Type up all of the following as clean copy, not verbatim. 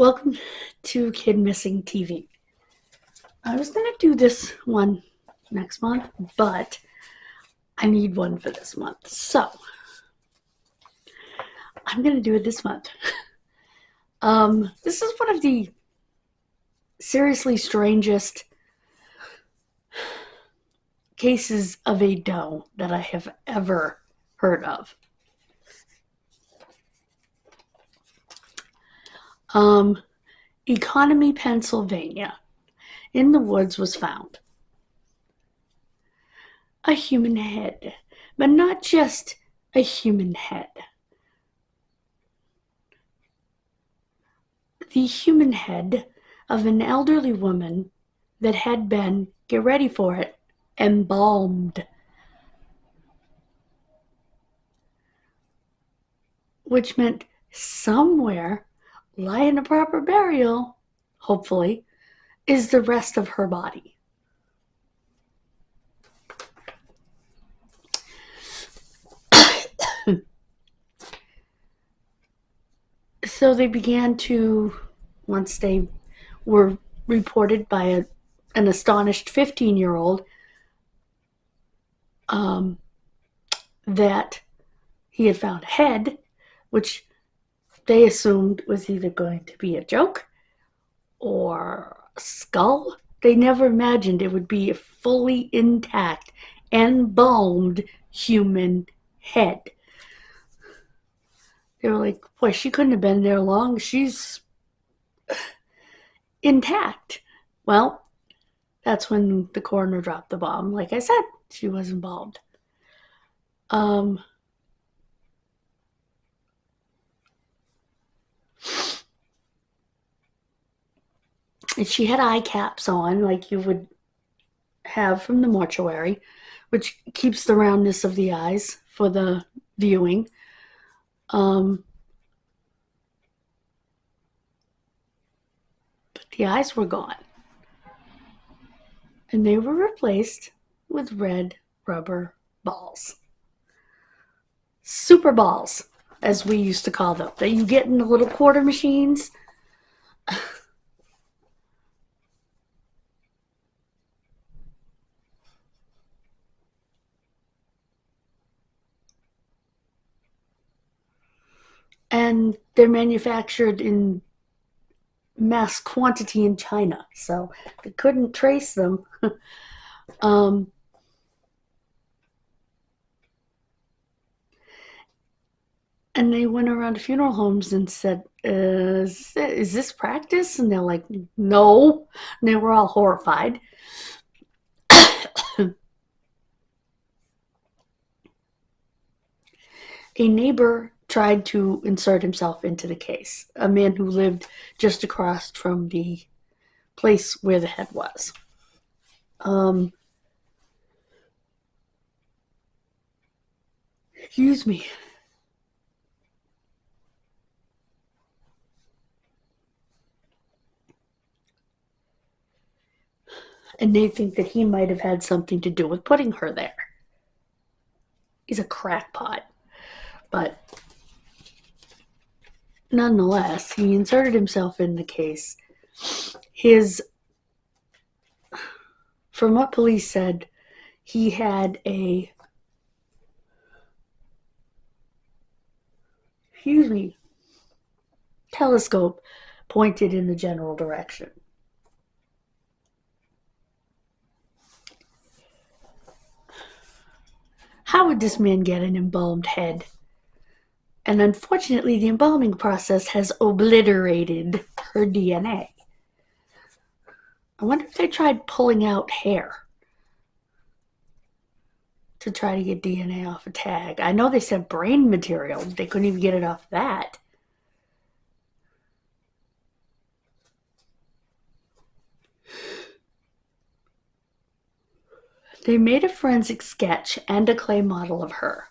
Welcome to Kidmissing TV. I was going to do this one next month, but I need one for this month. So, I'm going to do it this month. This is one of the seriously strangest cases of a doe that I have ever heard of. Economy, Pennsylvania. In the woods was found a human head, but not just a human head. The human head of an elderly woman that had been, get ready for it, embalmed, which meant somewhere lying a proper burial, hopefully, is the rest of her body. So they began to, once they were reported by an astonished 15-year-old that he had found a head, which they assumed was either going to be a joke or a skull. They never imagined it would be a fully intact, embalmed human head. They were like, boy, she couldn't have been there long. She's intact. Well, that's when the coroner dropped the bomb. Like I said, she was embalmed. And she had eye caps on, like you would have from the mortuary, which keeps the roundness of the eyes for the viewing. But the eyes were gone. And they were replaced with red rubber balls. Super balls, as we used to call them, that you get in the little quarter machines. And they're manufactured in mass quantity in China, so they couldn't trace them. And they went around to funeral homes and said, is this practice? And they're like, no. And they were all horrified. A neighbor tried to insert himself into the case, a man who lived just across from the place where the head was. Excuse me. And they think that he might have had something to do with putting her there. He's a crackpot. But nonetheless, he inserted himself in the case. From what police said, he had a telescope pointed in the general direction. How would this man get an embalmed head? And unfortunately, the embalming process has obliterated her DNA. I wonder if they tried pulling out hair to try to get DNA off a tag. I know they said brain material. They couldn't even get it off that. They made a forensic sketch and a clay model of her.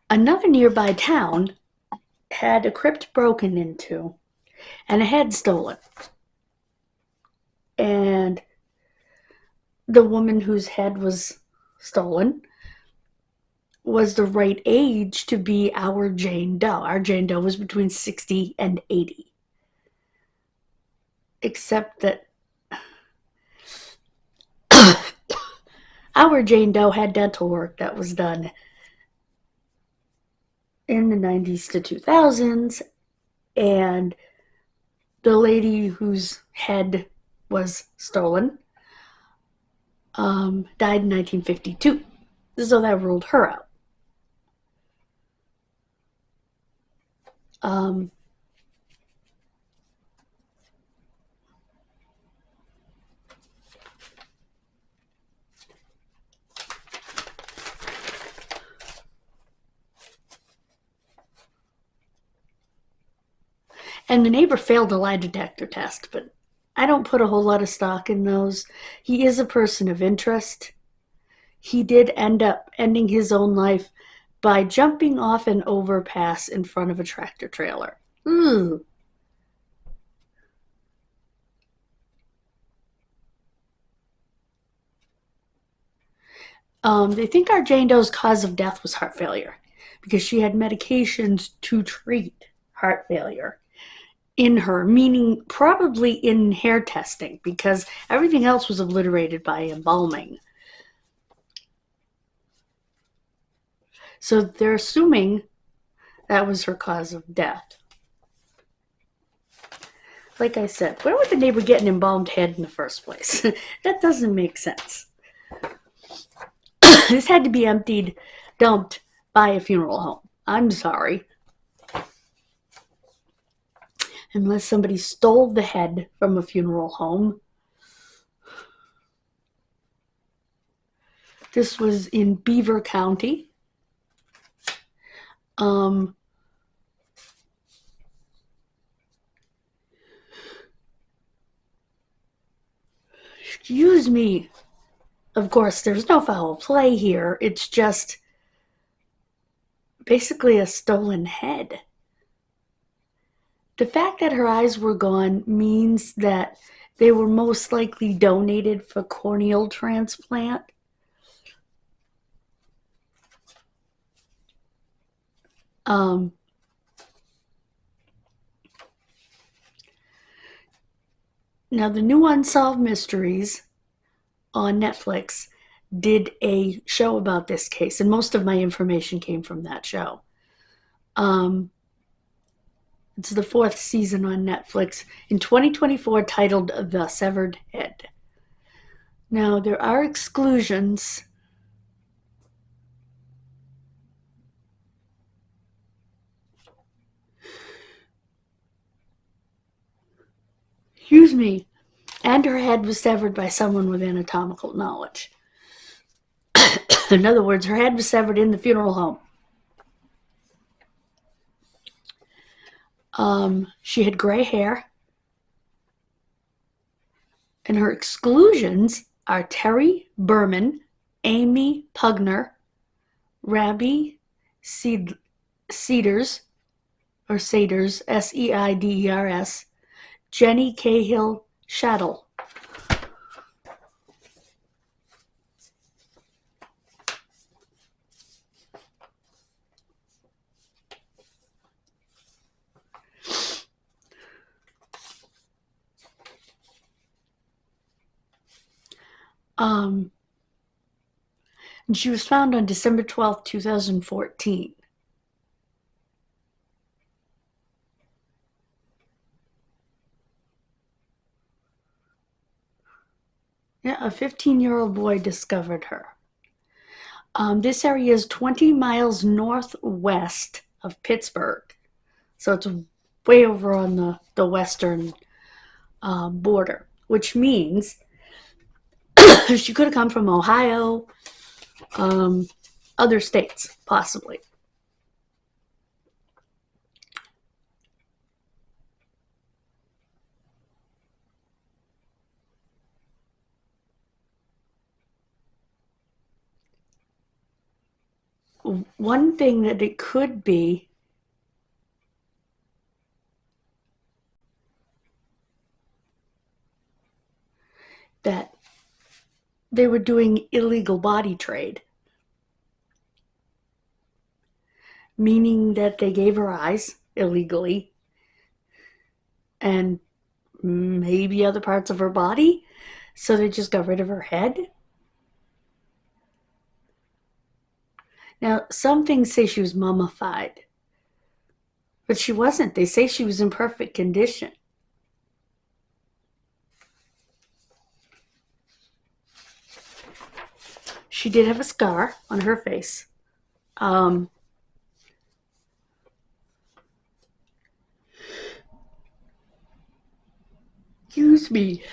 Another nearby town had a crypt broken into and a head stolen. And the woman whose head was stolen was the right age to be our Jane Doe. Our Jane Doe was between 60 and 80. Except that our Jane Doe had dental work that was done in the 90s to 2000s, and the lady whose head was stolen died in 1952. So that ruled her out. And the neighbor failed a lie detector test, but I don't put a whole lot of stock in those. He is a person of interest. He did end up ending his own life by jumping off an overpass in front of a tractor trailer. Ooh. They think our Jane Doe's cause of death was heart failure because she had medications to treat heart failure in her, meaning probably in hair testing because everything else was obliterated by embalming. So they're assuming that was her cause of death. Like I said, where would the neighbor get an embalmed head in the first place? That doesn't make sense. This had to be emptied, dumped by a funeral home. I'm sorry. Unless somebody stole the head from a funeral home. This was in Beaver County. Excuse me. Of course, there's no foul play here. It's just basically a stolen head. The fact that her eyes were gone means that they were most likely donated for corneal transplant. Now, the new Unsolved Mysteries on Netflix did a show about this case, and most of my information came from that show. It's the 4th season on Netflix in 2024, titled The Severed Head. Now, there are exclusions. Excuse me. And her head was severed by someone with anatomical knowledge. In other words, her head was severed in the funeral home. She had gray hair. And her exclusions are Terry Berman, Amy Pugner, Rabbi Seiders, Seiders, Jenny Cahill Shattle. And she was found on December 12th, 2014. Yeah, a 15-year-old boy discovered her. This area is 20 miles northwest of Pittsburgh. So it's way over on the western border, which means she could have come from Ohio, other states, possibly. One thing that it could be that they were doing illegal body trade. meaning that they gave her eyes illegally and maybe other parts of her body, so they just got rid of her head. Now, some things say she was mummified, but she wasn't. They say she was in perfect condition. She did have a scar on her face. Excuse me.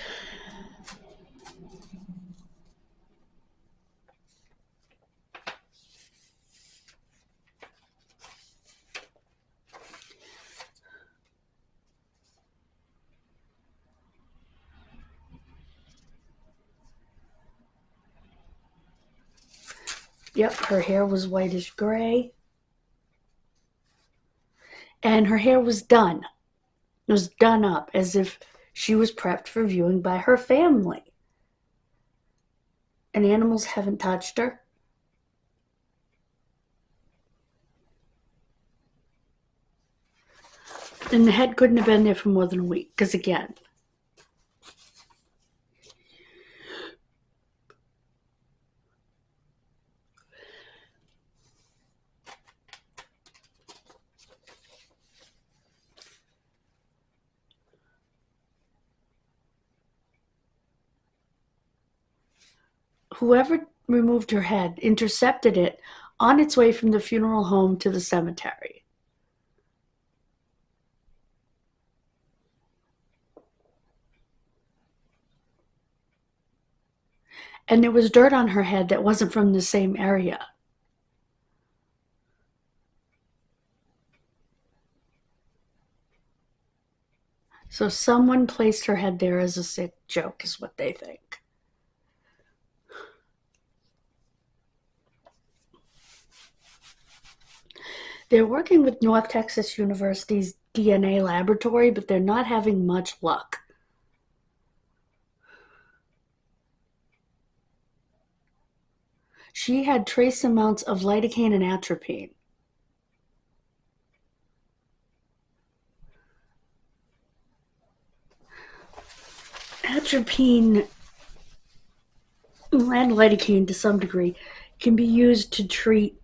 Yep, her hair was whitish gray. And her hair was done. It was done up as if she was prepped for viewing by her family. And animals haven't touched her. And the head couldn't have been there for more than a week, because again, whoever removed her head intercepted it on its way from the funeral home to the cemetery. And there was dirt on her head that wasn't from the same area. So someone placed her head there as a sick joke, is what they think. They're working with North Texas University's DNA laboratory, but they're not having much luck. She had trace amounts of lidocaine and atropine. Atropine and lidocaine to some degree can be used to treat,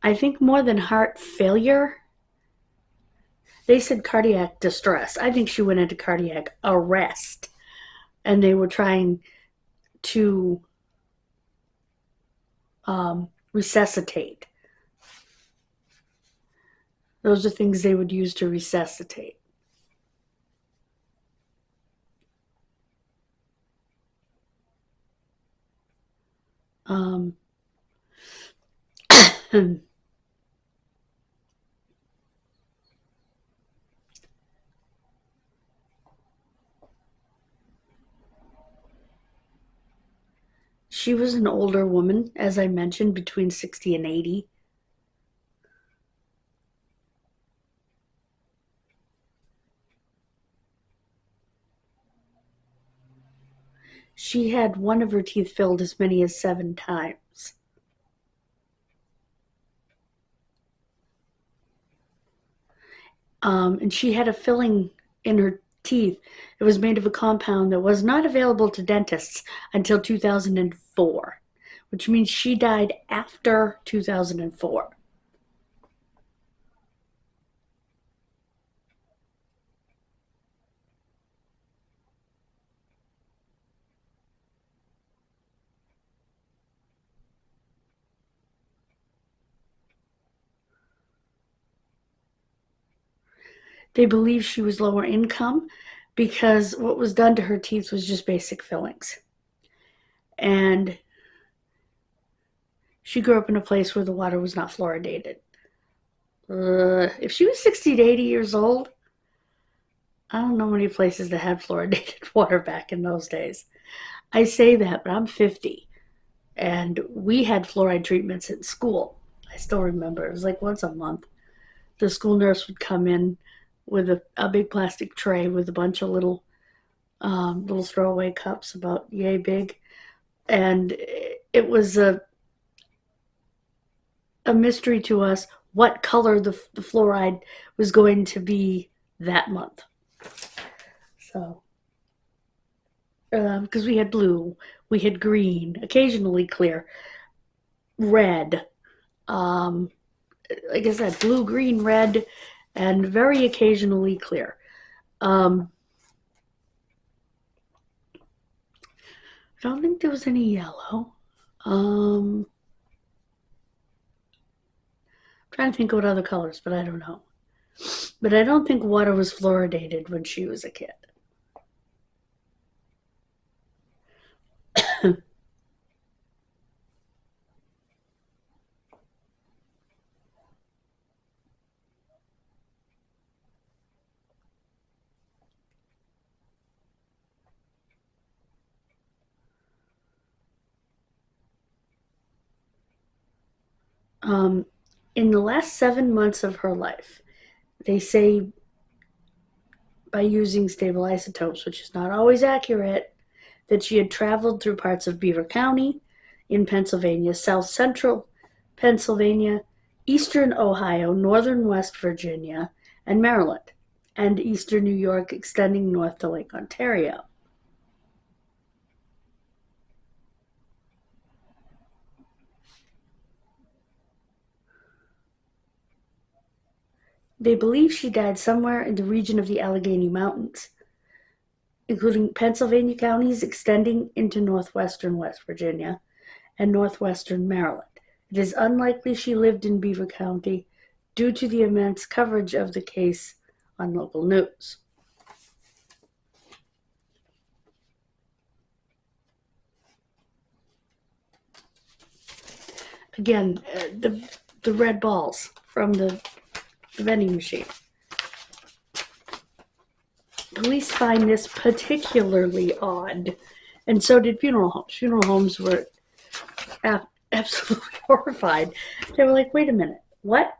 I think, more than heart failure. They said cardiac distress. I think she went into cardiac arrest, and they were trying to resuscitate. Those are things they would use to resuscitate. She was an older woman, as I mentioned, between 60 and 80. She had one of her teeth filled as many as 7 times. And she had a filling in her teeth. It was made of a compound that was not available to dentists until 2004, which means she died after 2004. They believe she was lower income because what was done to her teeth was just basic fillings. And she grew up in a place where the water was not fluoridated. If she was 60 to 80 years old, I don't know many places that had fluoridated water back in those days. I say that, but I'm 50, and we had fluoride treatments at school. I still remember. It was like once a month. The school nurse would come in with a big plastic tray with a bunch of little throwaway cups about yay big, and it was a mystery to us what color the fluoride was going to be that month. So, because we had blue, we had green, occasionally clear, red, um, like I said, blue, green, red, and very occasionally clear. I don't think there was any yellow. I'm trying to think what other colors, but I don't know. But I don't think water was fluoridated when she was a kid. Um, in the last 7 months of her life, they say by using stable isotopes, which is not always accurate, that she had traveled through parts of Beaver County in Pennsylvania, south central Pennsylvania, eastern Ohio, northern West Virginia, and Maryland, and eastern New York extending north to Lake Ontario. They believe she died somewhere in the region of the Allegheny Mountains, including Pennsylvania counties extending into northwestern West Virginia and northwestern Maryland. It is unlikely she lived in Beaver County due to the immense coverage of the case on local news. Again, the red balls from the vending machine. Police find this particularly odd, and so did funeral homes. Funeral homes were absolutely horrified. They were like, wait a minute, what?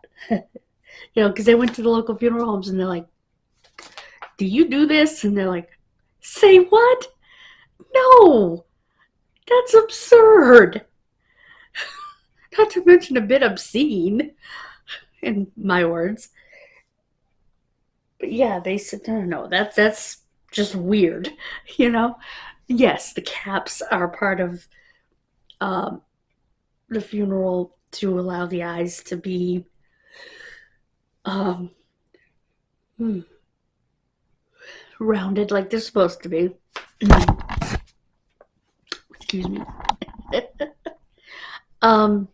Because they went to the local funeral homes and they're like, do you do this? And they're like, say what? No, that's absurd. Not to mention a bit obscene, in my words. But yeah, they said, no, that's just weird, you know? Yes, the caps are part of um, the funeral to allow the eyes to be um, rounded like they're supposed to be. Excuse me. um,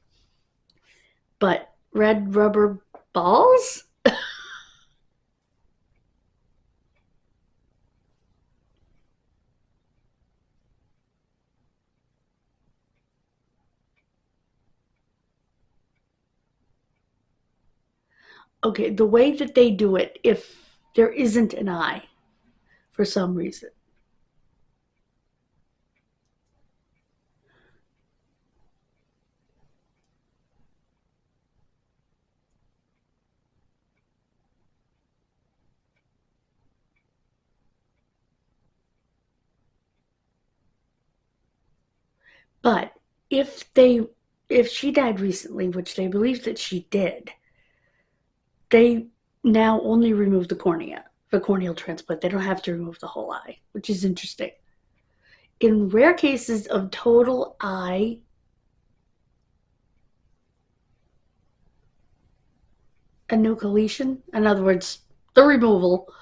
but red rubber balls? Okay, the way that they do it, if there isn't an eye for some reason. But if they if she died recently, which they believe that she did, they now only remove the cornea for corneal transplant. They don't have to remove the whole eye, which is interesting. In rare cases of total eye enucleation, in other words, the removal,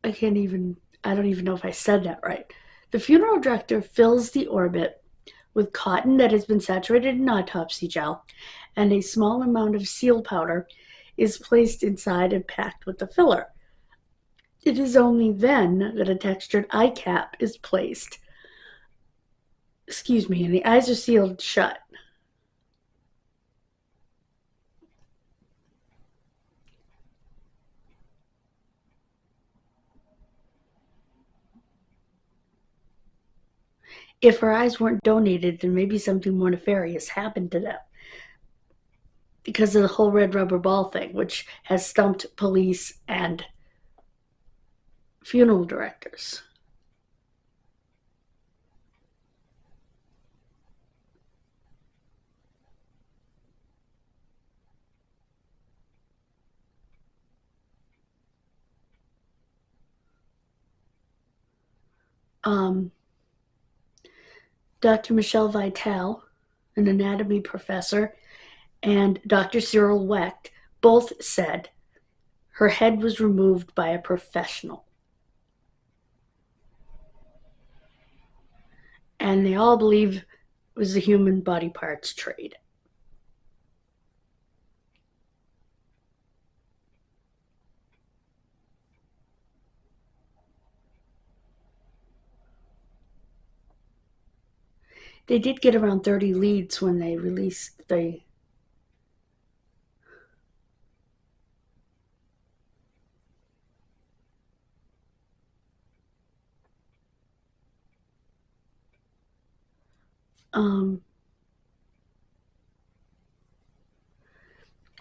I don't even know if I said that right. The funeral director fills the orbit with cotton that has been saturated in autopsy gel, and a small amount of seal powder is placed inside and packed with the filler. It is only then that a textured eye cap is placed. Excuse me, and the eyes are sealed shut. If her eyes weren't donated, then maybe something more nefarious happened to them because of the whole red rubber ball thing, which has stumped police and funeral directors. Dr. Michelle Vitale, an anatomy professor, and Dr. Cyril Wecht both said her head was removed by a professional. And they all believe it was the human body parts trade. They did get around 30 leads when they released the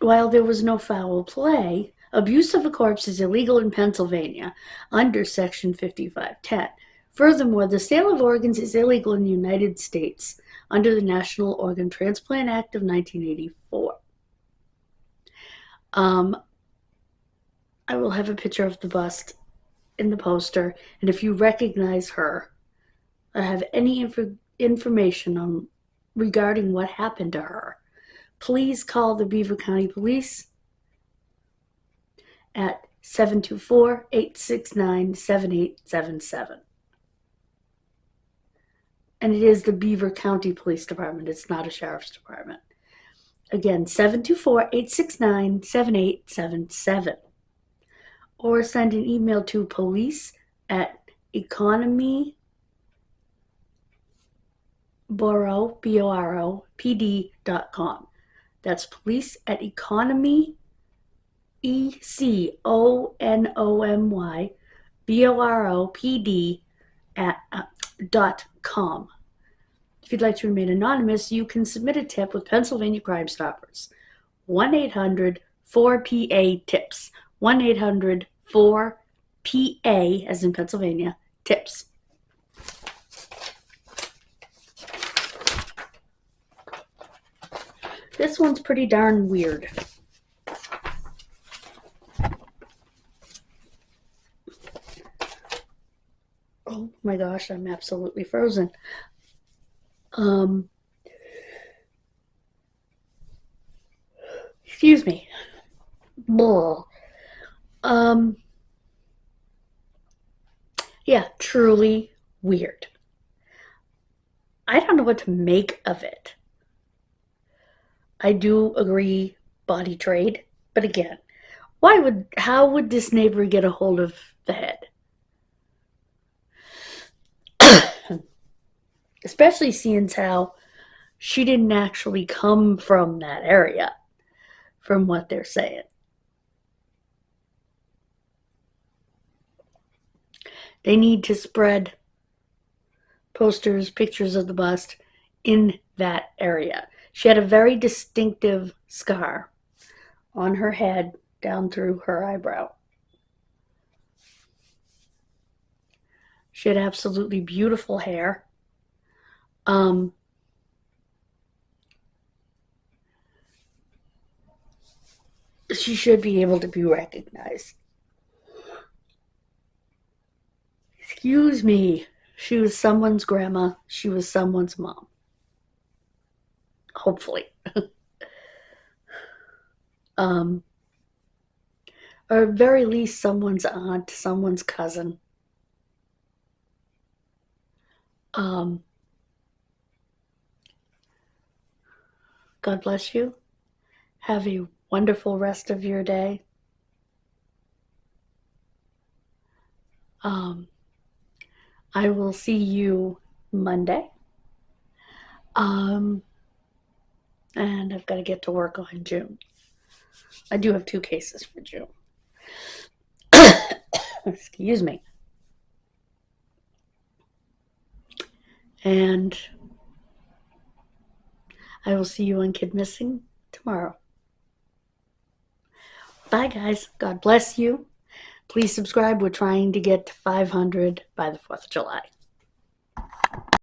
while there was no foul play, abuse of a corpse is illegal in Pennsylvania under Section 5510. Furthermore, the sale of organs is illegal in the United States under the National Organ Transplant Act of 1984. I will have a picture of the bust in the poster, and if you recognize her or have any information regarding what happened to her, please call the Beaver County Police at 724-869-7877. And it is the Beaver County Police Department. It's not a sheriff's department. Again, 724-869-7877. Or send an email to police@economyboroughpd.com. That's police@economy, ECONOMYBOROPD.com. If you'd like to remain anonymous, you can submit a tip with Pennsylvania Crime Stoppers. 1-800-4PA-TIPS. 1-800-4PA, as in Pennsylvania, TIPS. This one's pretty darn weird. Oh my gosh, I'm absolutely frozen. Excuse me. Blah. Yeah, truly weird. I don't know what to make of it. I do agree, body trade, but again, how would this neighbor get a hold of the head? Especially seeing how she didn't actually come from that area, from what they're saying. They need to spread posters, pictures of the bust in that area. She had a very distinctive scar on her head down through her eyebrow. She had absolutely beautiful hair. She should be able to be recognized. Excuse me. She was someone's grandma. She was someone's mom. Hopefully. Or at very least someone's aunt, someone's cousin. God bless you. Have a wonderful rest of your day. I will see you Monday. And I've got to get to work on June. I do have 2 cases for June. Excuse me. And I will see you on Kidmissing tomorrow. Bye, guys. God bless you. Please subscribe. We're trying to get to 500 by the 4th of July.